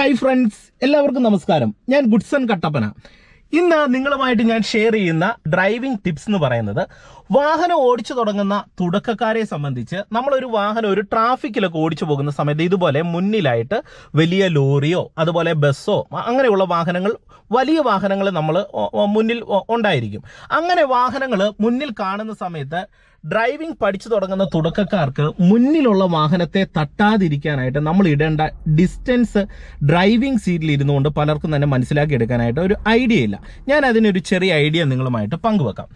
Hi friends, എല്ലാവർക്കും നമസ്കാരം. ഞാൻ ഗുഡ്സൺ കട്ടപ്പന. ഇന്ന് നിങ്ങളുമായിട്ട് ഞാൻ ഷെയർ ചെയ്യുന്ന ഡ്രൈവിംഗ് ടിപ്സ് എന്ന് പറയുന്നത്, വാഹനം ഓടിച്ചു തുടങ്ങുന്ന തുടക്കക്കാരെ സംബന്ധിച്ച് നമ്മളൊരു വാഹനം ഒരു ട്രാഫിക്കിലൊക്കെ ഓടിച്ചു പോകുന്ന സമയത്ത് ഇതുപോലെ മുന്നിലായിട്ട് വലിയ ലോറിയോ അതുപോലെ ബസ്സോ അങ്ങനെയുള്ള വാഹനങ്ങൾ, വലിയ വാഹനങ്ങൾ നമ്മൾ മുന്നിൽ ഉണ്ടായിരിക്കും. അങ്ങനെ വാഹനങ്ങൾ മുന്നിൽ കാണുന്ന സമയത്ത് ഡ്രൈവിംഗ് പഠിച്ചു തുടങ്ങുന്ന തുടക്കക്കാർക്ക് മുന്നിലുള്ള വാഹനത്തെ തട്ടാതിരിക്കാനായിട്ട് നമ്മൾ ഇടേണ്ട ഡിസ്റ്റൻസ് ഡ്രൈവിംഗ് സീറ്റിൽ ഇരുന്നുകൊണ്ട് പലർക്കും തന്നെ മനസ്സിലാക്കി എടുക്കാനായിട്ട് ഒരു ഐഡിയ ഇല്ല. ഞാൻ അതിനൊരു ചെറിയ ഐഡിയ നിങ്ങളുമായിട്ട് പങ്കുവെക്കാം.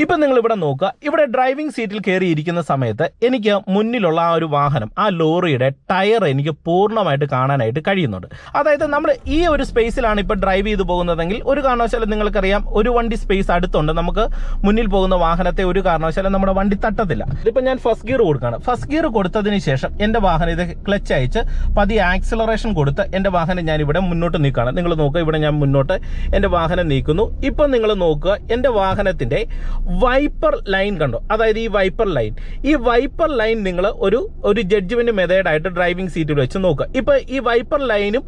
ഇപ്പം നിങ്ങൾ ഇവിടെ നോക്കുക, ഇവിടെ ഡ്രൈവിംഗ് സീറ്റിൽ കയറിയിരിക്കുന്ന സമയത്ത് എനിക്ക് മുന്നിലുള്ള ആ ഒരു വാഹനം, ആ ലോറിയുടെ ടയർ എനിക്ക് പൂർണ്ണമായിട്ട് കാണാനായിട്ട് കഴിയുന്നുണ്ട്. അതായത് നമ്മൾ ഈ ഒരു സ്പേസിലാണ് ഇപ്പോൾ ഡ്രൈവ് ചെയ്ത് പോകുന്നതെങ്കിൽ ഒരു കാരണവശാലും നിങ്ങൾക്കറിയാം, ഒരു വണ്ടി സ്പേസ് അടുത്തുണ്ട്, നമുക്ക് മുന്നിൽ പോകുന്ന വാഹനത്തെ ഒരു കാരണവശാലും നമ്മുടെ വണ്ടി തട്ടത്തില്ല. ഇതിപ്പോൾ ഞാൻ ഫസ്റ്റ് ഗിയർ കൊടുക്കുകയാണ്. ഫസ്റ്റ് ഗിയർ കൊടുത്തതിന് ശേഷം എൻ്റെ വാഹനം ഇത് ക്ലച്ച് അയച്ച് പതിയെ ആക്സിലറേഷൻ കൊടുത്ത് എൻ്റെ വാഹനം ഞാൻ ഇവിടെ മുന്നോട്ട് നീക്കുകയാണ്. നിങ്ങൾ നോക്കുക, ഇവിടെ ഞാൻ മുന്നോട്ട് എൻ്റെ വാഹനം നീക്കുന്നു. ഇപ്പം നിങ്ങൾ നോക്കുക, എൻ്റെ വാഹനത്തിൻ്റെ വൈപ്പർ ലൈൻ കണ്ടോ? അതായത് ഈ വൈപ്പർ ലൈൻ നിങ്ങൾ ഒരു ജഡ്ജ്മെന്റ് മെത്തേഡായിട്ട് ഡ്രൈവിംഗ് സീറ്റിൽ വെച്ച് നോക്കുക. ഇപ്പം ഈ വൈപ്പർ ലൈനും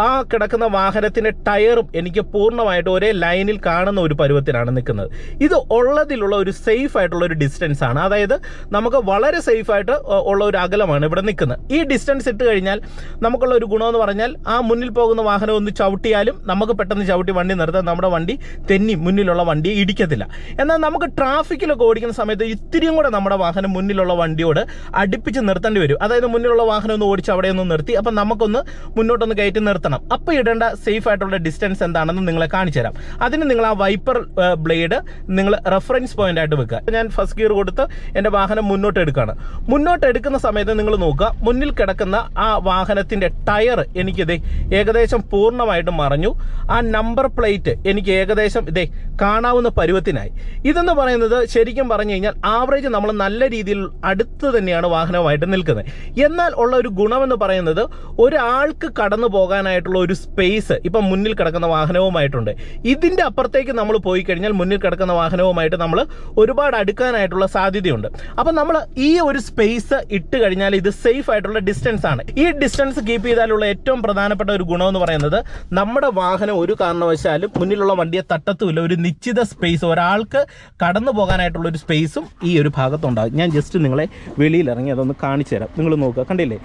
ആ കിടക്കുന്ന വാഹനത്തിൻ്റെ ടയറും എനിക്ക് പൂർണ്ണമായിട്ട് ഒരേ ലൈനിൽ കാണുന്ന ഒരു പരുവത്തിലാണ് നിൽക്കുന്നത്. ഇത് ഉള്ളതിലുള്ള ഒരു സേഫ് ആയിട്ടുള്ള ഒരു ഡിസ്റ്റൻസ് ആണ്. അതായത് നമുക്ക് വളരെ സേഫ് ആയിട്ട് ഉള്ള ഒരു അകലമാണ് ഇവിടെ നിൽക്കുന്നത്. ഈ ഡിസ്റ്റൻസ് ഇട്ട് കഴിഞ്ഞാൽ നമുക്കുള്ള ഒരു ഗുണമെന്ന് പറഞ്ഞാൽ, ആ മുന്നിൽ പോകുന്ന വാഹനം ഒന്ന് ചവിട്ടിയാലും നമുക്ക് പെട്ടെന്ന് ചവിട്ടി വണ്ടി നിർത്താൻ നമ്മുടെ വണ്ടി തെന്നി മുന്നിലുള്ള വണ്ടിയെ ഇടിക്കത്തില്ല. എന്നാൽ നമുക്ക് ട്രാഫിക്കിലൊക്കെ ഓടിക്കുന്ന സമയത്ത് ഇത്തിരിയും കൂടെ നമ്മുടെ വാഹനം മുന്നിലുള്ള വണ്ടിയോട് അടുപ്പിച്ച് നിർത്തേണ്ടി വരും. അതായത് മുന്നിലുള്ള വാഹനം ഒന്ന് ഓടിച്ച് അവിടെ ഒന്ന് നിർത്തി, അപ്പം നമുക്കൊന്ന് മുന്നോട്ടൊന്ന് കയറ്റി നിർത്തണം. അപ്പോൾ ഇടേണ്ട സേഫ് ആയിട്ടുള്ള ഡിസ്റ്റൻസ് എന്താണെന്ന് നിങ്ങളെ കാണിച്ചു തരാം. അതിന് നിങ്ങൾ ആ വൈപ്പർ ബ്ലേഡ് നിങ്ങൾ റെഫറൻസ് പോയിന്റ് ആയിട്ട് വെക്കുക. ഞാൻ ഫസ്റ്റ് ഗിയർ കൊടുത്ത് എൻ്റെ വാഹനം മുന്നോട്ട് എടുക്കുകയാണ്. മുന്നോട്ട് എടുക്കുന്ന സമയത്ത് നിങ്ങൾ നോക്കുക, മുന്നിൽ കിടക്കുന്ന ആ വാഹനത്തിൻ്റെ ടയർ എനിക്കിത് ഏകദേശം പൂർണ്ണമായിട്ട് മറഞ്ഞു. ആ നമ്പർ പ്ലേറ്റ് എനിക്ക് ഏകദേശം കാണാവുന്ന പരുവത്തിനായി. ഇതെന്ന് പറയുന്നത് ശരിക്കും പറഞ്ഞു കഴിഞ്ഞാൽ ആവറേജ് നമ്മൾ നല്ല രീതിയിൽ അടുത്ത് തന്നെയാണ് വാഹനവുമായിട്ട് നിൽക്കുന്നത്. എന്നാൽ ഉള്ള ഒരു ഗുണമെന്ന് പറയുന്നത്, ഒരാൾക്ക് കടന്നു പോകാനായിട്ടുള്ള ഒരു സ്പേസ് ഇപ്പം മുന്നിൽ കിടക്കുന്ന വാഹനവുമായിട്ടുണ്ട്. ഇതിൻ്റെ അപ്പുറത്തേക്ക് നമ്മൾ പോയി കഴിഞ്ഞാൽ മുന്നിൽ കിടക്കുന്ന വാഹനവുമായിട്ട് നമ്മൾ ഒരുപാട് അടുക്കാനായിട്ടുള്ള സാധ്യതയുണ്ട്. അപ്പം നമ്മൾ ഈ ഒരു സ്പേസ് ഇട്ട് കഴിഞ്ഞാൽ ഇത് സേഫ് ആയിട്ടുള്ള ഡിസ്റ്റൻസ് ആണ്. ഈ ഡിസ്റ്റൻസ് കീപ്പ് ചെയ്താലുള്ള ഏറ്റവും പ്രധാനപ്പെട്ട ഒരു ഗുണമെന്ന് പറയുന്നത്, നമ്മുടെ വാഹനം ഒരു കാരണവശാലും മുന്നിലുള്ള വണ്ടിയെ തട്ടത്തുമില്ല. ഒരു നിശ്ചിത സ്പേസ്, ഒരാൾക്ക് കടന്നു പോകാനായിട്ടുള്ള ഒരു സ്പേസും ഈ ഒരു ഭാഗത്തുണ്ടാകും. ഞാൻ ജസ്റ്റ് നിങ്ങളെ വെളിയിൽ ഇറങ്ങി അതൊന്ന് കാണിച്ചു തരാം. നിങ്ങൾ നോക്കുക, കണ്ടില്ലേ?